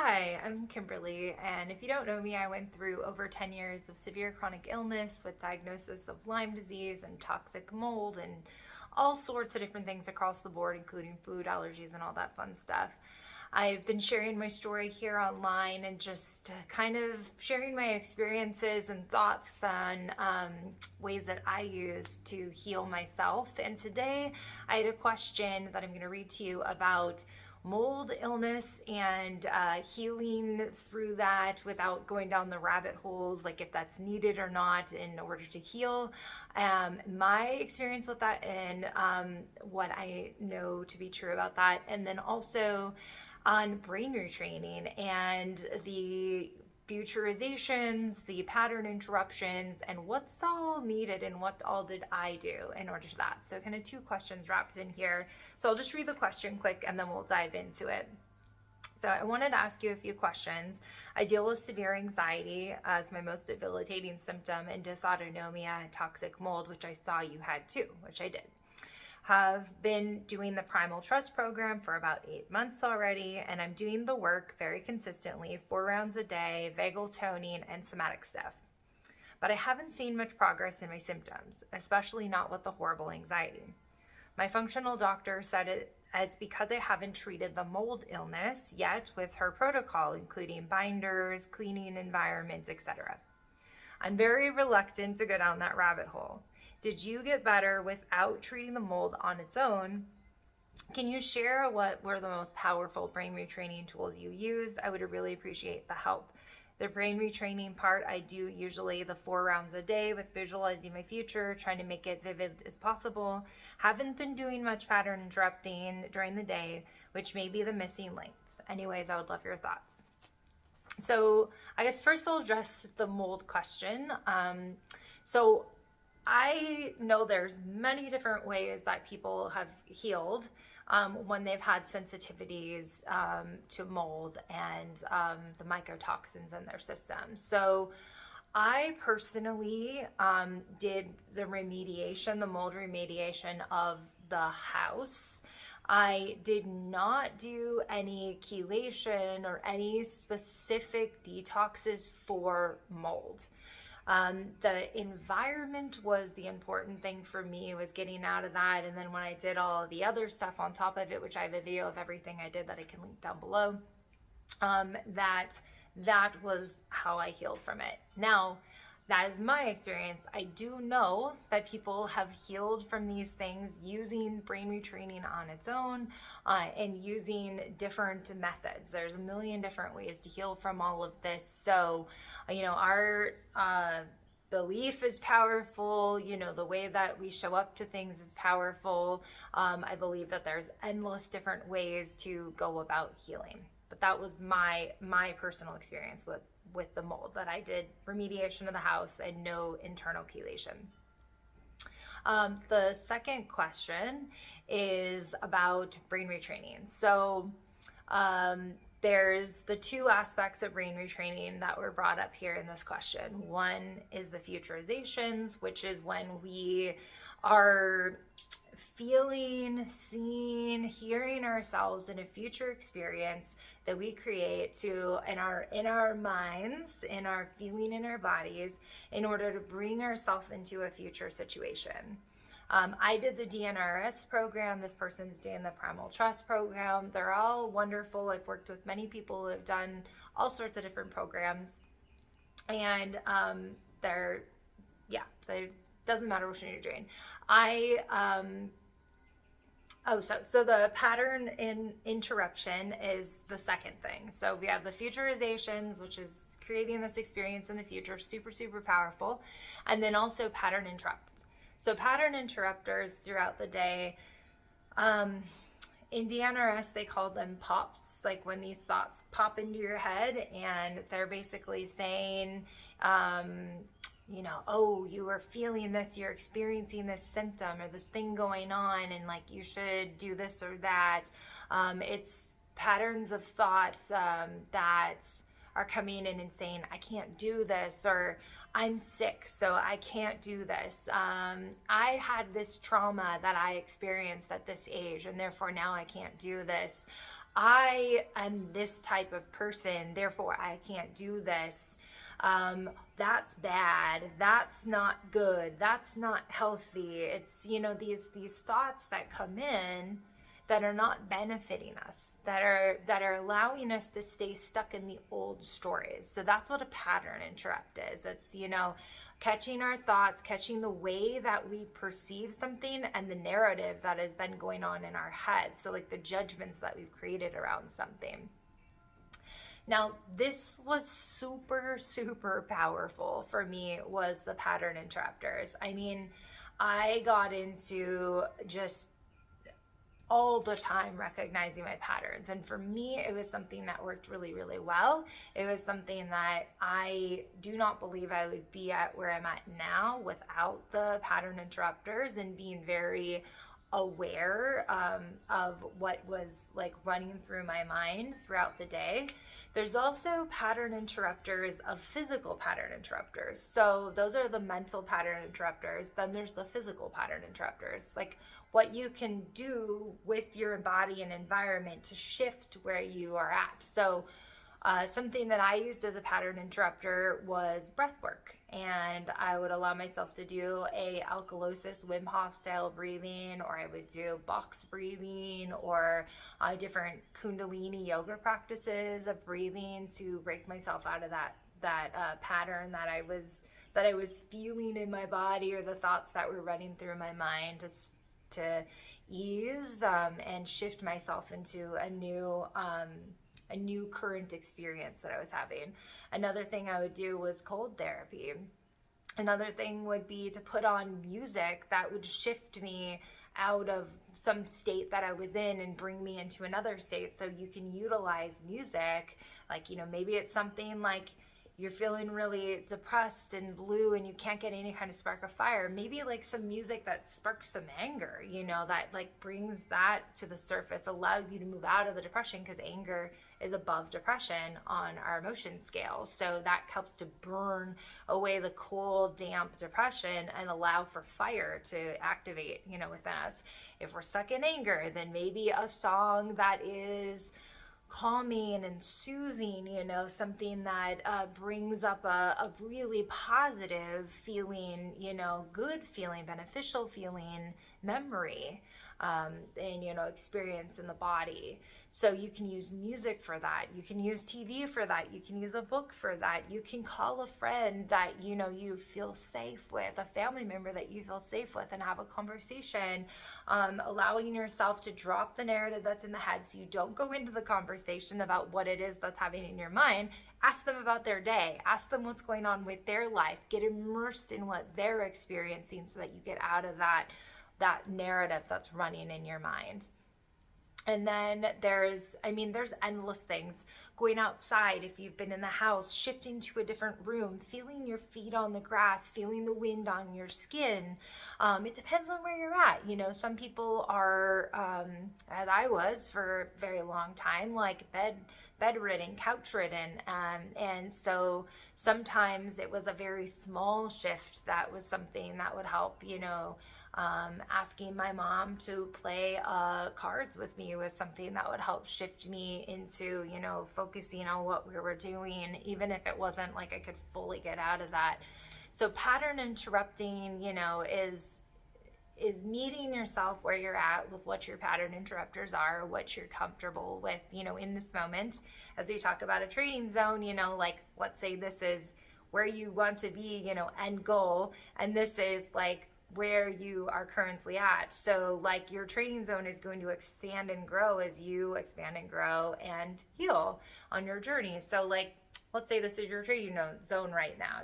Hi, I'm Kimberly, and if you don't know me, I went through over 10 years of severe chronic illness with diagnosis of Lyme disease and toxic mold and all sorts of different things across the board, including food allergies and all that fun stuff. I've been sharing my story here online and just kind of sharing my experiences and thoughts on ways that I use to heal myself. And today I had a question that I'm going to read to you about mold illness and healing through that without going down the rabbit holes, like if that's needed or not in order to heal. My experience with that and what I know to be true about that, and then also on brain retraining and the futurizations, the pattern interruptions, and what's all needed and what all did I do in order to that. So kind of two questions wrapped in here. So I'll just read the question quick and then we'll dive into it. So I wanted to ask you a few questions. I deal with severe anxiety as my most debilitating symptom and dysautonomia and toxic mold, which I saw you had too, which I did. Have been doing the Primal Trust program for about 8 months already, and I'm doing the work very consistently, 4 rounds a day, vagal toning, and somatic stuff. But I haven't seen much progress in my symptoms, especially not with the horrible anxiety. My functional doctor said it's because I haven't treated the mold illness yet with her protocol, including binders, cleaning environments, etc. I'm very reluctant to go down that rabbit hole. Did you get better without treating the mold on its own? Can you share what were the most powerful brain retraining tools you used? I would really appreciate the help. The brain retraining part, I do usually the 4 rounds a day with visualizing my future, trying to make it vivid as possible. Haven't been doing much pattern interrupting during the day, which may be the missing link. Anyways, I would love your thoughts. So I guess first I'll address the mold question. So I know there's many different ways that people have healed when they've had sensitivities to mold and the mycotoxins in their system. So I personally did the remediation, the mold remediation of the house. I did not do any chelation or any specific detoxes for mold. The environment was the important thing for me, was getting out of that. And then when I did all the other stuff on top of it, which I have a video of everything I did that I can link down below, that was how I healed from it. Now, that is my experience. I do know that people have healed from these things using brain retraining on its own and using different methods. There's a million different ways to heal from all of this. So, our belief is powerful. The way that we show up to things is powerful. I believe that there's endless different ways to go about healing. But that was my personal experience with the mold, that I did remediation of the house and no internal chelation. The second question is about brain retraining. So there's the 2 aspects of brain retraining that were brought up here in this question. One is the futurizations, which is when we are feeling, seeing, hearing ourselves in a future experience that we create in our minds, in our feeling in our bodies, in order to bring ourselves into a future situation. I did the DNRS program. This person's doing the Primal Trust program. They're all wonderful. I've worked with many people who have done all sorts of different programs, and doesn't matter which one you're doing. So the pattern in interruption is the second thing. So we have the futurizations, which is creating this experience in the future, super, super powerful. And then also pattern interrupt. So pattern interrupters throughout the day, in DNRS, they call them pops, like when these thoughts pop into your head and they're basically saying, oh, you are feeling this, you're experiencing this symptom or this thing going on, and like you should do this or that. It's patterns of thoughts that are coming in and saying, I can't do this, or I'm sick, so I can't do this. I had this trauma that I experienced at this age, and therefore now I can't do this. I am this type of person, therefore I can't do this. That's bad. That's not good. That's not healthy. It's, these thoughts that come in that are not benefiting us, that are allowing us to stay stuck in the old stories. So that's what a pattern interrupt is. It's, catching our thoughts, catching the way that we perceive something and the narrative that is then going on in our heads. So like the judgments that we've created around something. Now, this was super, super powerful for me, was the pattern interrupters. I mean, I got into just all the time recognizing my patterns. And for me, it was something that worked really, really well. It was something that I do not believe I would be at where I'm at now without the pattern interrupters and being very aware of what was like running through my mind throughout the day. There's also pattern interrupters of physical pattern interrupters. So those are the mental pattern interrupters. Then there's the physical pattern interrupters, like what you can do with your body and environment to shift where you are at. So something that I used as a pattern interrupter was breath work. And I would allow myself to do a alkalosis Wim Hof style breathing, or I would do box breathing, or different Kundalini yoga practices of breathing to break myself out of that pattern that I was feeling in my body, or the thoughts that were running through my mind, to ease and shift myself into a new current experience that I was having. Another thing I would do was cold therapy. Another thing would be to put on music that would shift me out of some state that I was in and bring me into another state. So you can utilize music, like, maybe it's something like you're feeling really depressed and blue and you can't get any kind of spark of fire. Maybe like some music that sparks some anger, that like brings that to the surface, allows you to move out of the depression, because anger is above depression on our emotion scale. So that helps to burn away the cold, damp depression and allow for fire to activate, within us. If we're stuck in anger, then maybe a song that is calming and soothing, something that brings up a really positive feeling, good feeling, beneficial feeling, memory, and, experience in the body. So you can use music for that. You can use TV for that. You can use a book for that. You can call a friend that, you feel safe with, a family member that you feel safe with, and have a conversation, allowing yourself to drop the narrative that's in the head, so you don't go into the conversation about what it is that's happening in your mind. Ask them about their day. Ask them what's going on with their life. Get immersed in what they're experiencing so that you get out of that narrative that's running in your mind. And then there's endless things. Going outside, if you've been in the house, shifting to a different room, feeling your feet on the grass, feeling the wind on your skin. It depends on where you're at. Some people are, as I was for a very long time, like bedridden, couch-ridden. And so sometimes it was a very small shift that was something that would help, asking my mom to play cards with me was something that would help shift me into, focusing on what we were doing, even if it wasn't like I could fully get out of that. So pattern interrupting, is meeting yourself where you're at with what your pattern interrupters are, what you're comfortable with, in this moment. As we talk about a training zone, like, let's say this is where you want to be, end goal, and this is like where you are currently at. So like your training zone is going to expand and grow as you expand and grow and heal on your journey. So like, let's say this is your training zone right now,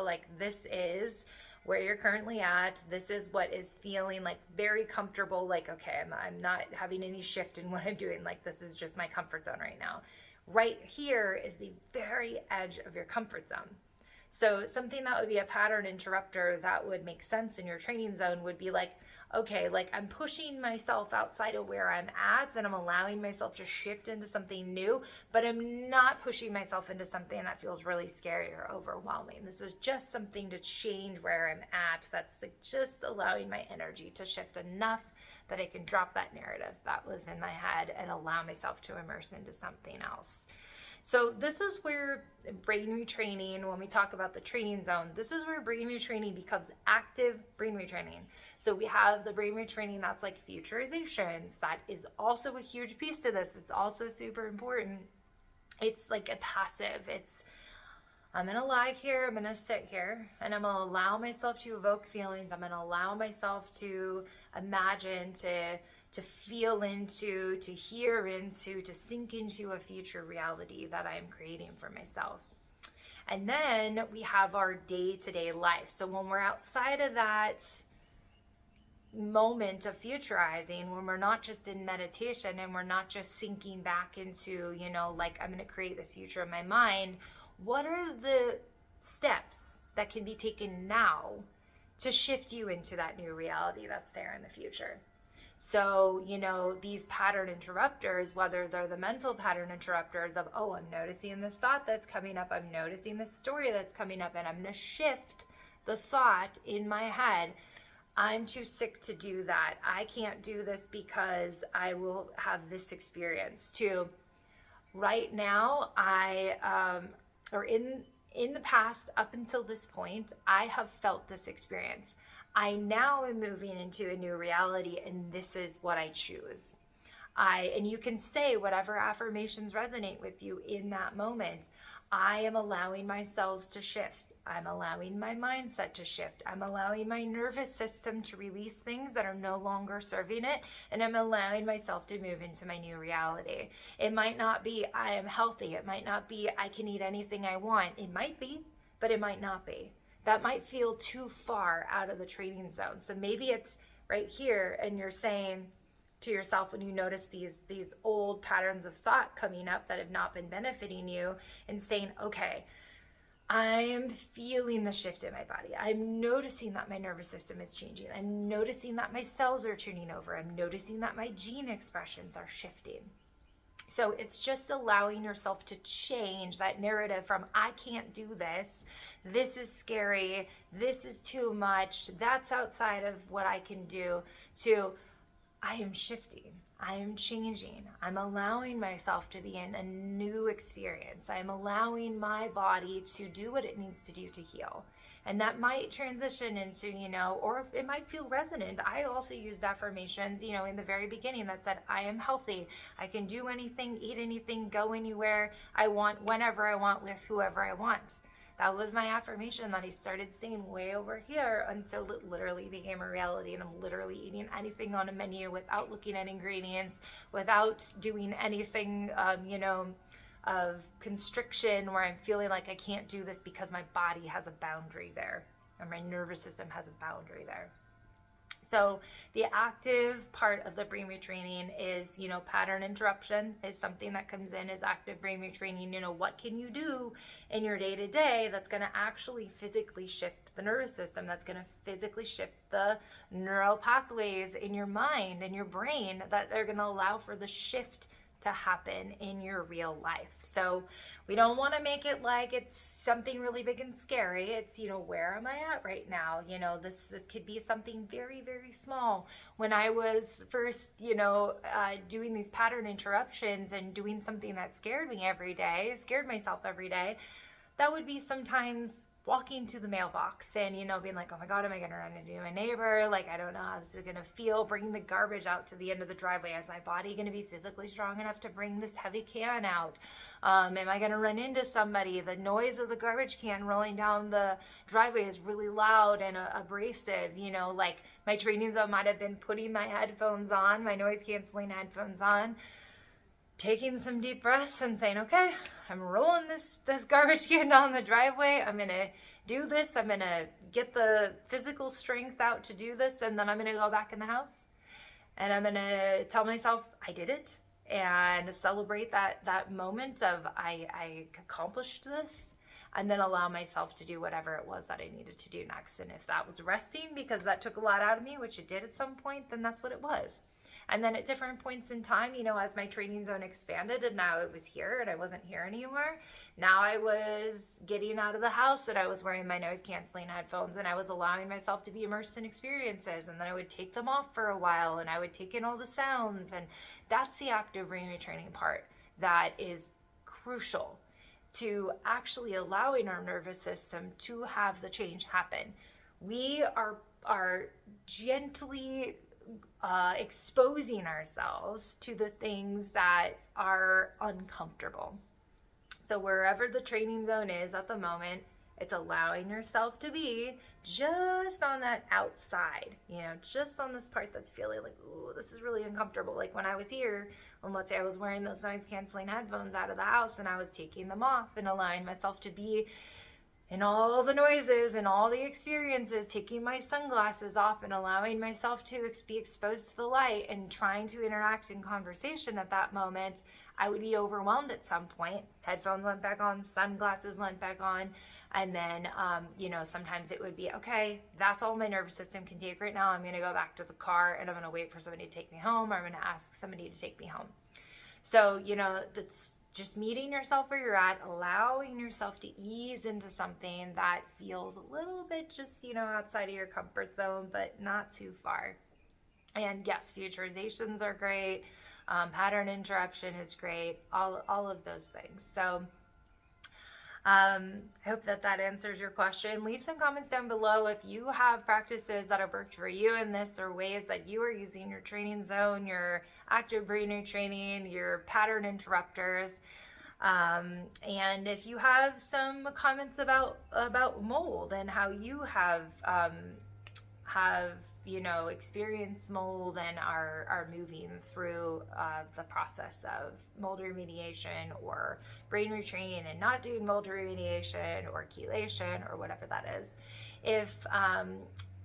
like this is where you're currently at. This is what is feeling like very comfortable. Like, okay, I'm not having any shift in what I'm doing. Like, this is just my comfort zone right now. Right here is the very edge of your comfort zone. So something that would be a pattern interrupter that would make sense in your training zone would be like, okay, like I'm pushing myself outside of where I'm at and I'm allowing myself to shift into something new, but I'm not pushing myself into something that feels really scary or overwhelming. This is just something to change where I'm at. That's like just allowing my energy to shift enough that I can drop that narrative that was in my head and allow myself to immerse into something else. So this is where brain retraining, when we talk about the training zone, this is where brain retraining becomes active brain retraining. So we have the brain retraining that's like futurizations. That is also a huge piece to this. It's also super important. It's like a passive. It's, I'm going to lie here, I'm going to sit here, and I'm going to allow myself to evoke feelings. I'm going to allow myself to imagine, to feel into, to hear into, to sink into a future reality that I'm creating for myself. And then we have our day-to-day life. So when we're outside of that moment of futurizing, when we're not just in meditation and we're not just sinking back into, you know, like I'm going to create this future in my mind, what are the steps that can be taken now to shift you into that new reality that's there in the future? So, you know, these pattern interrupters, whether they're the mental pattern interrupters of, oh, I'm noticing this thought that's coming up, I'm noticing this story that's coming up, and I'm going to shift the thought in my head. I'm too sick to do that. I can't do this because I will have this experience. To right now, or in the past, up until this point, I have felt this experience. I now am moving into a new reality, and this is what I choose. And you can say whatever affirmations resonate with you in that moment. I am allowing myself to shift. I'm allowing my mindset to shift. I'm allowing my nervous system to release things that are no longer serving it. And I'm allowing myself to move into my new reality. It might not be I am healthy. It might not be I can eat anything I want. It might be, but it might not be. That might feel too far out of the training zone. So maybe it's right here, and you're saying to yourself, when you notice these old patterns of thought coming up that have not been benefiting you, and saying, okay, I'm feeling the shift in my body. I'm noticing that my nervous system is changing. I'm noticing that my cells are turning over. I'm noticing that my gene expressions are shifting. So it's just allowing yourself to change that narrative from I can't do this is scary, this is too much, that's outside of what I can do, to I am shifting. I am changing. I'm allowing myself to be in a new experience. I'm allowing my body to do what it needs to do to heal. And that might transition into, you know, or it might feel resonant. I also used affirmations, you know, in the very beginning that said, I am healthy. I can do anything, eat anything, go anywhere I want, whenever I want, with whoever I want. That was my affirmation that I started saying way over here until it literally became a reality, and I'm literally eating anything on a menu without looking at ingredients, without doing anything, you know, of constriction where I'm feeling like I can't do this because my body has a boundary there, or my nervous system has a boundary there. So the active part of the brain retraining is, you know, pattern interruption is something that comes in as active brain retraining. You know, what can you do in your day-to-day that's going to actually physically shift the nervous system, that's going to physically shift the neural pathways in your mind and your brain, that they're going to allow for the shift to happen in your real life. So we don't want to make it like it's something really big and scary. It's, you know, where am I at right now? You know, this could be something very, very small. When I was first, you know, doing these pattern interruptions and doing something that scared me every day, scared myself every day, that would be sometimes walking to the mailbox and, you know, being like, oh my God, am I going to run into my neighbor? Like, I don't know how this is going to feel, bringing the garbage out to the end of the driveway. Is my body going to be physically strong enough to bring this heavy can out? Am I going to run into somebody? The noise of the garbage can rolling down the driveway is really loud and abrasive. You know, like my training zone might have been putting my headphones on, my noise canceling headphones on, taking some deep breaths and saying, okay, I'm rolling this garbage can down the driveway. I'm going to do this. I'm going to get the physical strength out to do this. And then I'm going to go back in the house and I'm going to tell myself I did it, and celebrate that moment of I accomplished this, and then allow myself to do whatever it was that I needed to do next. And if that was resting because that took a lot out of me, which it did at some point, then that's what it was. And then at different points in time, you know, as my training zone expanded and now it was here and I wasn't here anymore, now I was getting out of the house and I was wearing my noise canceling headphones and I was allowing myself to be immersed in experiences, and then I would take them off for a while and I would take in all the sounds. And that's the active brain retraining part that is crucial to actually allowing our nervous system to have the change happen. We are gently exposing ourselves to the things that are uncomfortable. So wherever the training zone is at the moment, it's allowing yourself to be just on that outside, you know, just on this part that's feeling like, ooh, this is really uncomfortable. Like when I was here, and let's say I was wearing those noise canceling headphones out of the house and I was taking them off and allowing myself to be in all the noises and all the experiences, taking my sunglasses off and allowing myself to be exposed to the light and trying to interact in conversation at that moment, I would be overwhelmed at some point. Headphones went back on, sunglasses went back on, and then, you know, sometimes it would be, okay, that's all my nervous system can take right now. I'm going to go back to the car and I'm going to wait for somebody to take me home, or I'm going to ask somebody to take me home. So, you know, that's just meeting yourself where you're at, allowing yourself to ease into something that feels a little bit just, you know, outside of your comfort zone, but not too far. And yes, futurizations are great. Pattern interruption is great. All of those things. So I hope that answers your question. Leave some comments down below if you have practices that have worked for you in this, or ways that you are using your training zone, your active brain retraining, your pattern interrupters. And if you have some comments about mold and how you have you know, experienced mold and are moving through the process of mold remediation or brain retraining and not doing mold remediation or chelation or whatever that is. If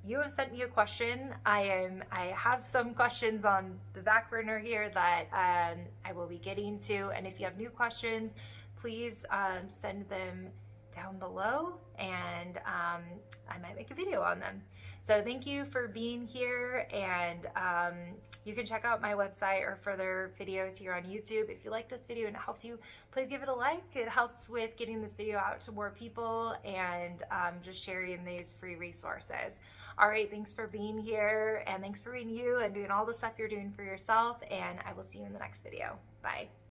you have sent me a question, I have some questions on the back burner here that I will be getting to, and if you have new questions, please send them down below, and I might make a video on them. So thank you for being here, and you can check out my website or further videos here on YouTube. If you like this video and it helps you, please give it a like. It helps with getting this video out to more people and just sharing these free resources. All right, thanks for being here, and thanks for being you and doing all the stuff you're doing for yourself, and I will see you in the next video. Bye.